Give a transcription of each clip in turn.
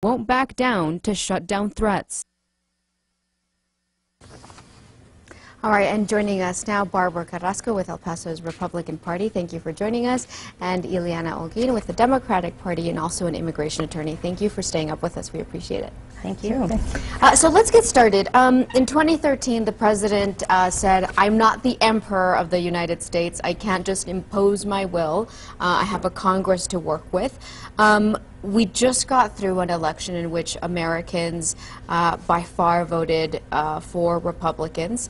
won't back down to shut down threats. All right, and joining us now, Barbara Carrasco with El Paso's Republican Party. Thank you for joining us. And Iliana Holguin with the Democratic Party and also an immigration attorney. Thank you for staying up with us. We appreciate it. Thank you. So let's get started. In 2013, the president said, "I'm not the emperor of the United States. I can't just impose my will. I have a Congress to work with." We just got through an election in which Americans by far voted for Republicans,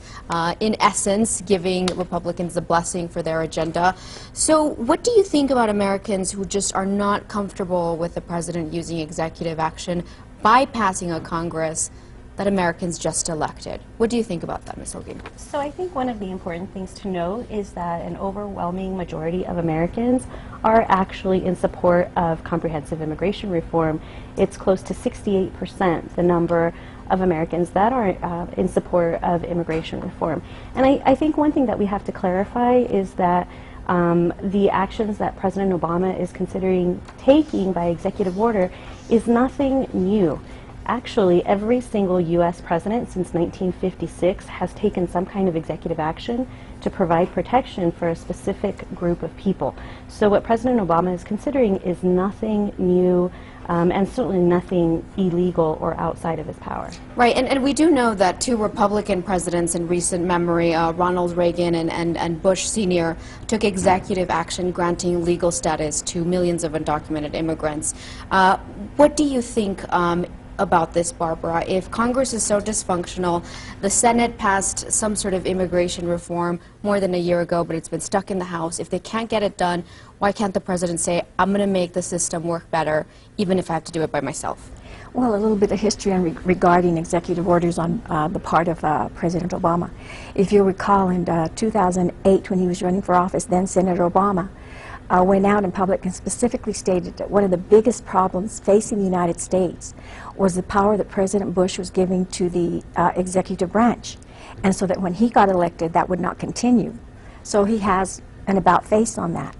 in essence giving Republicans the blessing for their agenda. So what do you think about Americans who just are not comfortable with the president using executive action, bypassing a Congress that Americans just elected? What do you think about that, Ms. Holguin? So I think one of the important things to note is that an overwhelming majority of Americans are actually in support of comprehensive immigration reform. It's close to 68%, the number of Americans that are in support of immigration reform. And I think one thing that we have to clarify is that the actions that President Obama is considering taking by executive order is nothing new. Actually, every single U.S. president since 1956 has taken some kind of executive action to provide protection for a specific group of people. So what President Obama is considering is nothing new and certainly nothing illegal or outside of his power. Right, and we do know that two Republican presidents in recent memory, Ronald Reagan and Bush Sr., took executive action granting legal status to millions of undocumented immigrants. What do you think about this, Barbara? If Congress is so dysfunctional, the Senate passed some sort of immigration reform more than a year ago, but it's been stuck in the House. If they can't get it done, why can't the president say, "I'm going to make the system work better, even if I have to do it by myself"? Well, a little bit of history regarding executive orders on the part of President Obama. If you recall, in 2008, when he was running for office, then Senator Obama went out in public and specifically stated that one of the biggest problems facing the United States was the power that President Bush was giving to the executive branch, and so that when he got elected, that would not continue. So he has an about face on that.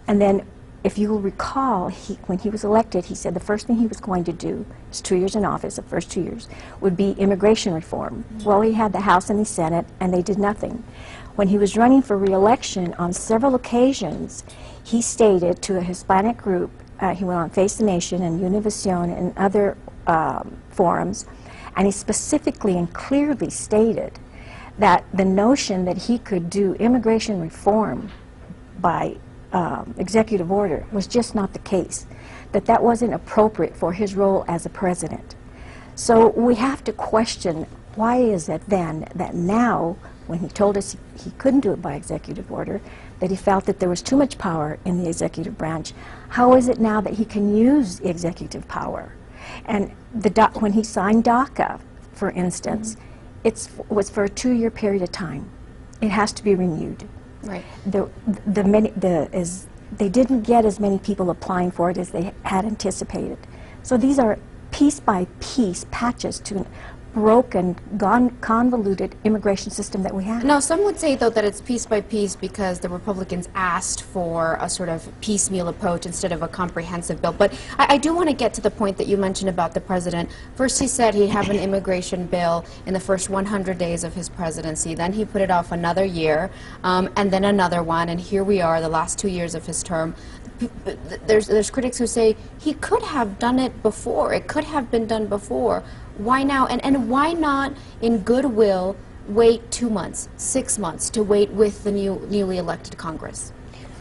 And then, if you will recall, when he was elected, he said the first thing he was going to do, his 2 years in office, the first 2 years, would be immigration reform. Well, he had the House and the Senate, and they did nothing. When he was running for re-election, on several occasions, he stated to a Hispanic group, he went on Face the Nation and Univision and other forums, and he specifically and clearly stated that the notion that he could do immigration reform by executive order was just not the case, that wasn't appropriate for his role as a president. So we have to question, why is it then that now, when he told us he couldn't do it by executive order, that he felt that there was too much power in the executive branch? How is it now that he can use executive power? And when he signed DACA, for instance, it was for a 2-year period of time. It has to be renewed. Right. They didn't get as many people applying for it as they had anticipated. So these are piece by piece patches to an broken, convoluted immigration system that we have. Now, some would say, though, that it's piece by piece because the Republicans asked for a sort of piecemeal approach instead of a comprehensive bill. But I do want to get to the point that you mentioned about the president. First, he said he'd have an immigration bill in the first 100 days of his presidency. Then he put it off another year, and then another one. And here we are, the last 2 years of his term. There's critics who say he could have done it before. It could have been done before. Why now? And why not, in goodwill, wait 2 months, 6 months to wait with the newly elected Congress?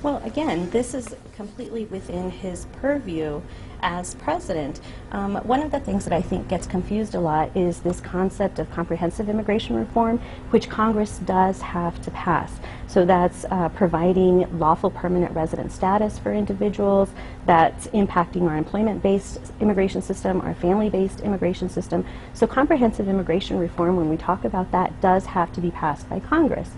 Well, again, this is completely within his purview as president. One of the things that I think gets confused a lot is this concept of comprehensive immigration reform, which Congress does have to pass. So that's providing lawful permanent resident status for individuals, that's impacting our employment-based immigration system, our family-based immigration system. So comprehensive immigration reform, when we talk about that, does have to be passed by Congress.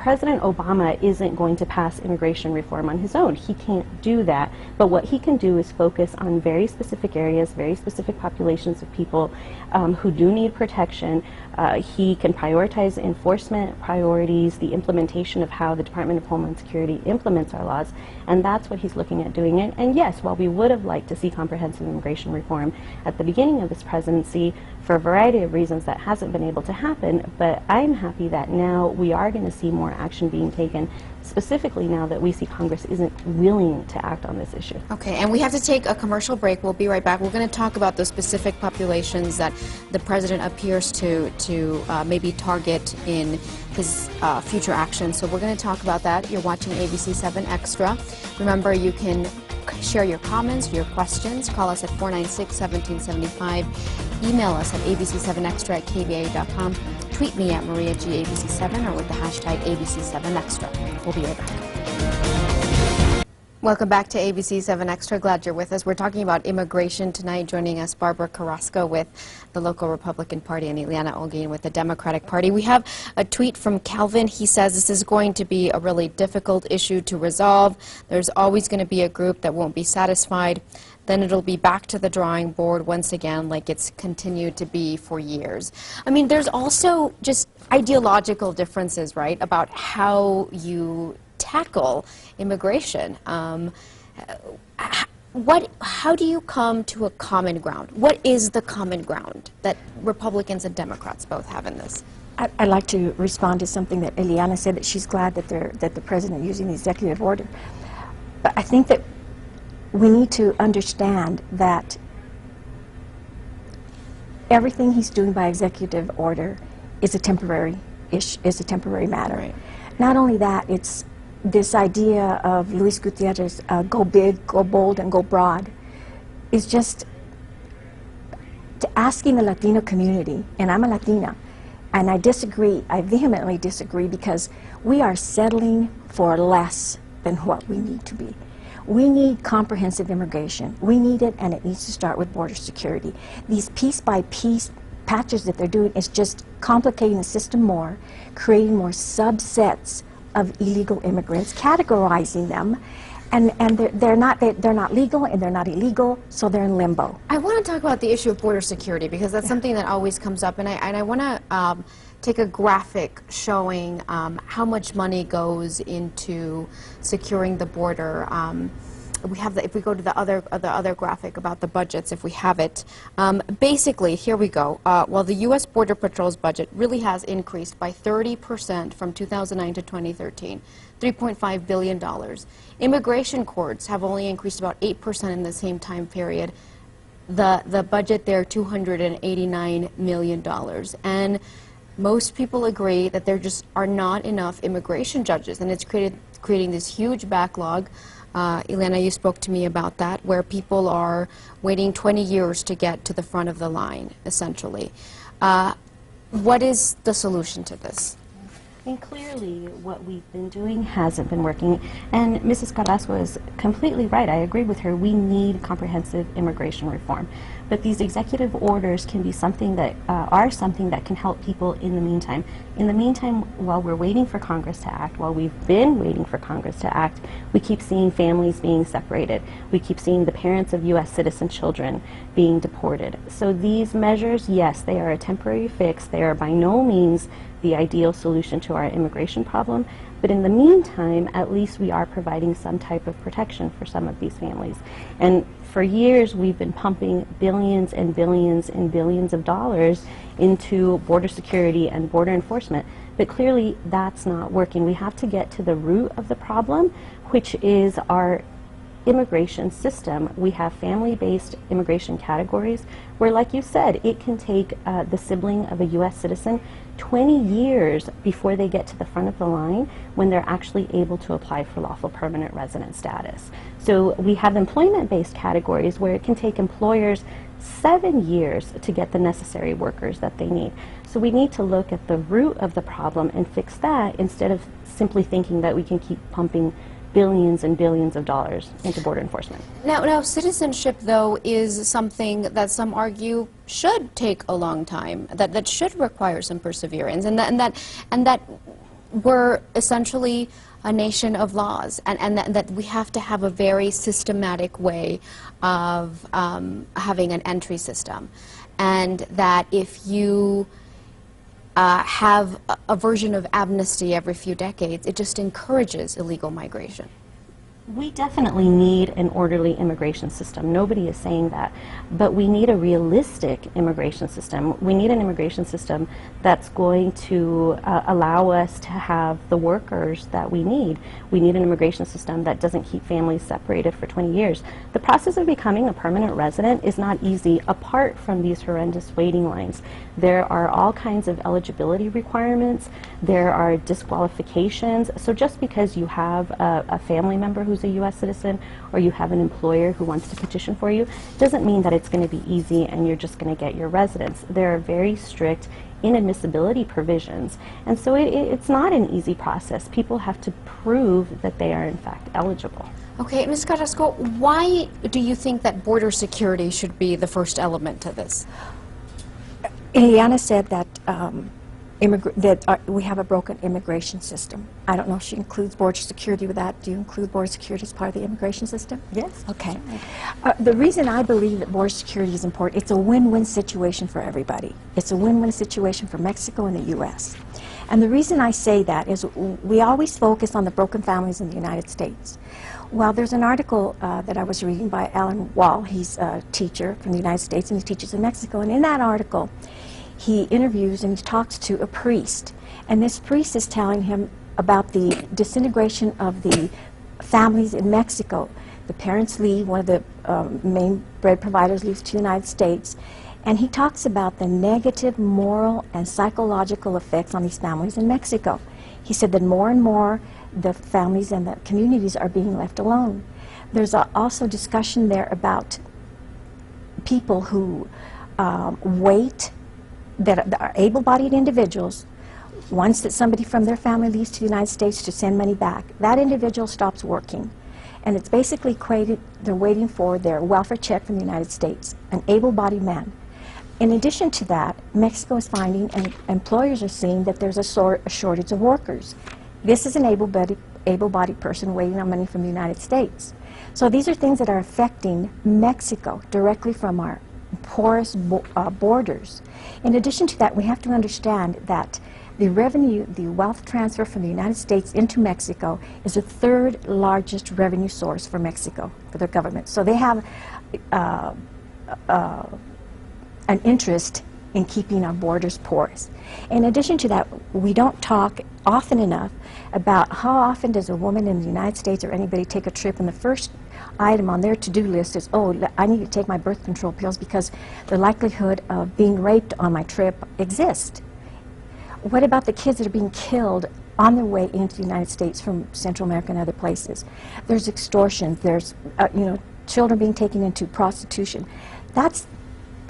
President Obama isn't going to pass immigration reform on his own. He can't do that. But what he can do is focus on very specific areas, very specific populations of people who do need protection. He can prioritize enforcement priorities, the implementation of how the Department of Homeland Security implements our laws, and that's what he's looking at doing. And yes, while we would have liked to see comprehensive immigration reform at the beginning of this presidency, for a variety of reasons that hasn't been able to happen, but I'm happy that now we are going to see more action being taken, specifically now that we see Congress isn't willing to act on this issue. Okay, and we have to take a commercial break. We'll be right back. We're going to talk about those specific populations that the president appears to maybe target in his future action. So we're going to talk about that. You're watching ABC-7 Extra. Remember, you can share your comments, your questions. Call us at 496-1775. Email us at ABC7Extra at KVIA.com. Tweet me at MariaGABC7 or with the hashtag ABC7Extra. We'll be right back. Welcome back to ABC7 Extra. Glad you're with us. We're talking about immigration tonight. Joining us, Barbara Carrasco with the local Republican Party and Iliana Holguin with the Democratic Party. We have a tweet from Calvin. He says this is going to be a really difficult issue to resolve. There's always going to be a group that won't be satisfied. Then it'll be back to the drawing board once again, like it's continued to be for years. I mean, there's also just ideological differences, right, about how you tackle immigration. How do you come to a common ground? What is the common ground that Republicans and Democrats both have in this? I'd like to respond to something that Iliana said, that she's glad that the president is using the executive order. But I think that we need to understand that everything he's doing by executive order is a temporary matter. Right. Not only that, it's this idea of Luis Gutierrez, go big, go bold, and go broad, is just asking the Latino community, and I'm a Latina, and I disagree, I vehemently disagree, because we are settling for less than what we need to be. We need comprehensive immigration. We need it, and it needs to start with border security. These piece-by-piece patches that they're doing is just complicating the system more, creating more subsets of illegal immigrants, categorizing them, and they're not legal and they're not illegal, so they're in limbo. I want to talk about the issue of border security because that's something that always comes up, and I want to take a graphic showing how much money goes into securing the border. We have if we go to the other graphic about the budgets, if we have it. Basically, here we go. Well, the U.S. Border Patrol's budget really has increased by 30% from 2009 to 2013, $3.5 billion. Immigration courts have only increased about 8% in the same time period. The budget there, $289 million. And most people agree that there just are not enough immigration judges, and it's creating this huge backlog. Iliana, you spoke to me about that, where people are waiting 20 years to get to the front of the line, essentially. What is the solution to this? And clearly, what we've been doing hasn't been working. And Mrs. Carrasco is completely right. I agree with her. We need comprehensive immigration reform. But these executive orders can be something that are something that can help people in the meantime. In the meantime, while we're waiting for Congress to act, while we've been waiting for Congress to act, we keep seeing families being separated. We keep seeing the parents of U.S. citizen children being deported. So these measures, yes, they are a temporary fix. They are by no means the ideal solution to our immigration problem. But in the meantime, at least we are providing some type of protection for some of these families. And for years, we've been pumping billions and billions and billions of dollars into border security and border enforcement. But clearly, that's not working. We have to get to the root of the problem, which is our immigration system. We have family-based immigration categories where, like you said, it can take the sibling of a U.S. citizen 20 years before they get to the front of the line when they're actually able to apply for lawful permanent resident status. So we have employment-based categories where it can take employers 7 years to get the necessary workers that they need. So we need to look at the root of the problem and fix that instead of simply thinking that we can keep pumping billions and billions of dollars into border enforcement. Now, citizenship, though, is something that some argue should take a long time, that should require some perseverance, and that we're essentially a nation of laws, and that we have to have a very systematic way of having an entry system, and that if you have a version of amnesty every few decades, it just encourages illegal migration. We definitely need an orderly immigration system. Nobody is saying that. But we need a realistic immigration system. We need an immigration system that's going to allow us to have the workers that we need. We need an immigration system that doesn't keep families separated for 20 years. The process of becoming a permanent resident is not easy apart from these horrendous waiting lines. There are all kinds of eligibility requirements. There are disqualifications. So just because you have a family member who's a U.S. citizen or you have an employer who wants to petition for you doesn't mean that it's going to be easy and you're just going to get your residence. There are very strict inadmissibility provisions, and so it's not an easy process. People have to prove that they are in fact eligible. Okay, Ms. Carrasco, why do you think that border security should be the first element to this? Iliana said that we have a broken immigration system. I don't know if she includes border security with that. Do you include border security as part of the immigration system? Yes. Okay. The reason I believe that border security is important, it's a win-win situation for everybody. It's a win-win situation for Mexico and the U.S. And the reason I say that is we always focus on the broken families in the United States. Well, there's an article that I was reading by Alan Wall. He's a teacher from the United States and he teaches in Mexico. And in that article, he interviews and he talks to a priest, and this priest is telling him about the disintegration of the families in Mexico. The parents leave, one of the main bread providers leaves to the United States, and he talks about the negative moral and psychological effects on these families in Mexico. He said that more and more the families and the communities are being left alone. There's also discussion there about people who wait, that are able-bodied individuals, once that somebody from their family leaves to the United States to send money back, that individual stops working. And it's basically equated, they're waiting for their welfare check from the United States, an able-bodied man. In addition to that, Mexico is finding, and employers are seeing, that there's a shortage of workers. This is an able-bodied person waiting on money from the United States. So these are things that are affecting Mexico directly from our porous borders. In addition to that, we have to understand that the revenue, the wealth transfer from the United States into Mexico is the third largest revenue source for Mexico, for their government. So they have an interest in keeping our borders porous. In addition to that, we don't talk often enough about how often does a woman in the United States or anybody take a trip and the first item on their to-do list is, oh, I need to take my birth control pills because the likelihood of being raped on my trip exists. What about the kids that are being killed on their way into the United States from Central America and other places? There's extortion, there's children being taken into prostitution. That's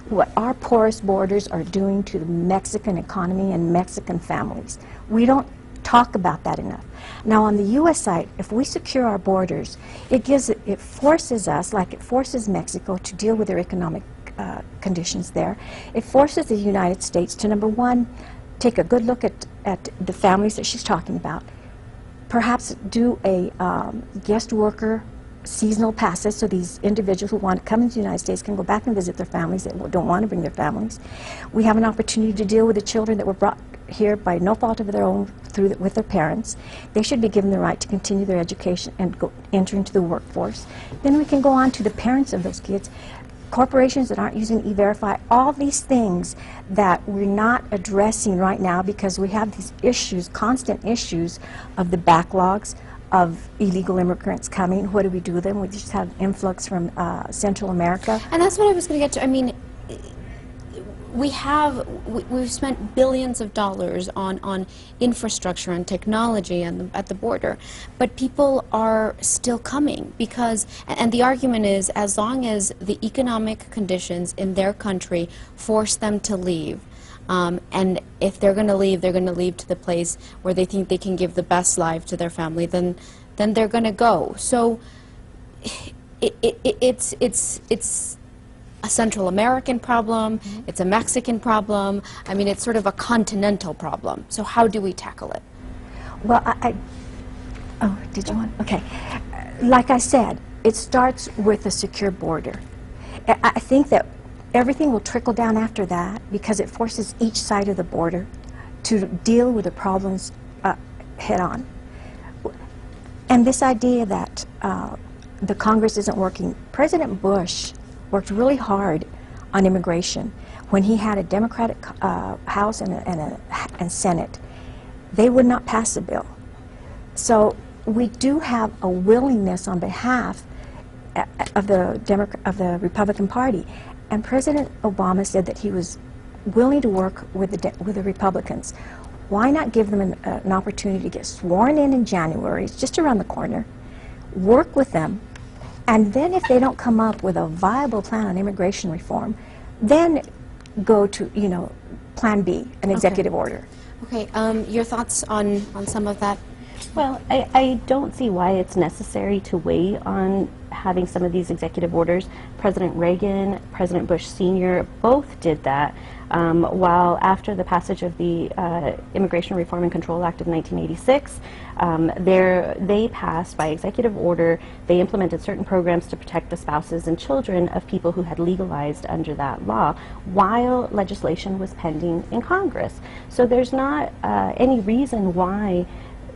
what our porous borders are doing to the Mexican economy and Mexican families. We don't talk about that enough. Now on the U.S. side, if we secure our borders, it forces us, like it forces Mexico to deal with their economic conditions there. It forces the United States to, number one, take a good look at the families that she's talking about, perhaps do a guest worker seasonal passes so these individuals who want to come into the United States can go back and visit their families that don't want to bring their families. We have an opportunity to deal with the children that were brought here by no fault of their own with their parents. They should be given the right to continue their education and enter into the workforce. Then we can go on to the parents of those kids, corporations that aren't using E-Verify, all these things that we're not addressing right now because we have these issues, constant issues of the backlogs of illegal immigrants coming. What do we do with them? We just have influx from Central America. And that's what I was going to get to. I mean, we've spent billions of dollars on infrastructure and technology at the border, but people are still coming because, and the argument is, as long as the economic conditions in their country force them to leave, and if they're going to leave, they're going to leave to the place where they think they can give the best life to their family, then they're going to go. So it's a Central American problem, it's a Mexican problem, I mean, it's sort of a continental problem. So how do we tackle it? Well, oh, did you want? Okay. Like I said, it starts with a secure border. I think that everything will trickle down after that because it forces each side of the border to deal with the problems head on. And this idea that the Congress isn't working, President Bush worked really hard on immigration when he had a Democratic House and Senate. They would not pass a bill. So we do have a willingness on behalf of the Republican Party. And President Obama said that he was willing to work with the Republicans. Why not give them an opportunity to get sworn in January? It's just around the corner. Work with them, and then if they don't come up with a viable plan on immigration reform, then go to, you know, Plan B, an executive order. Okay, your thoughts on some of that? Well, I don't see why it's necessary to wait on having some of these executive orders. President Reagan, President Bush Sr. both did that. While after the passage of the Immigration Reform and Control Act of 1986, they passed by executive order, they implemented certain programs to protect the spouses and children of people who had legalized under that law while legislation was pending in Congress. So there's not any reason why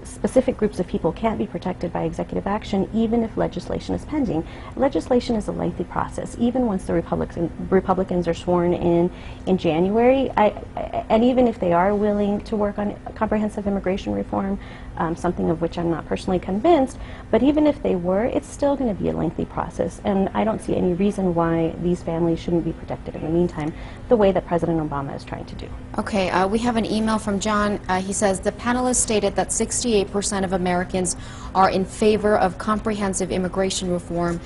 specific groups of people can't be protected by executive action even if legislation is pending. Legislation is a lengthy process. Even once the Republicans are sworn in January, and even if they are willing to work on comprehensive immigration reform, something of which I'm not personally convinced, but even if they were, it's still going to be a lengthy process, and I don't see any reason why these families shouldn't be protected in the meantime, the way that President Obama is trying to do. Okay, we have an email from John. He says, the panelists stated that 68% of Americans are in favor of comprehensive immigration reform.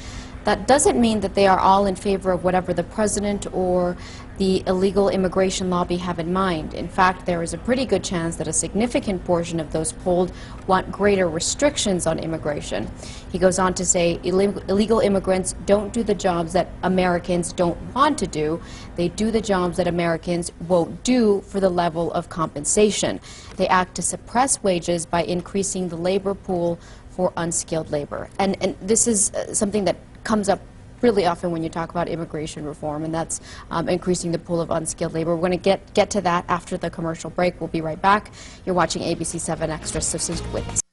That doesn't mean that they are all in favor of whatever the president or the illegal immigration lobby have in mind. In fact, there is a pretty good chance that a significant portion of those polled want greater restrictions on immigration. He goes on to say illegal immigrants don't do the jobs that Americans don't want to do. They do the jobs that Americans won't do for the level of compensation. They act to suppress wages by increasing the labor pool for unskilled labor. And this is something that comes up really often when you talk about immigration reform, and that's increasing the pool of unskilled labor. We're going to get to that after the commercial break. We'll be right back. You're watching ABC 7 Extra, so stay with us.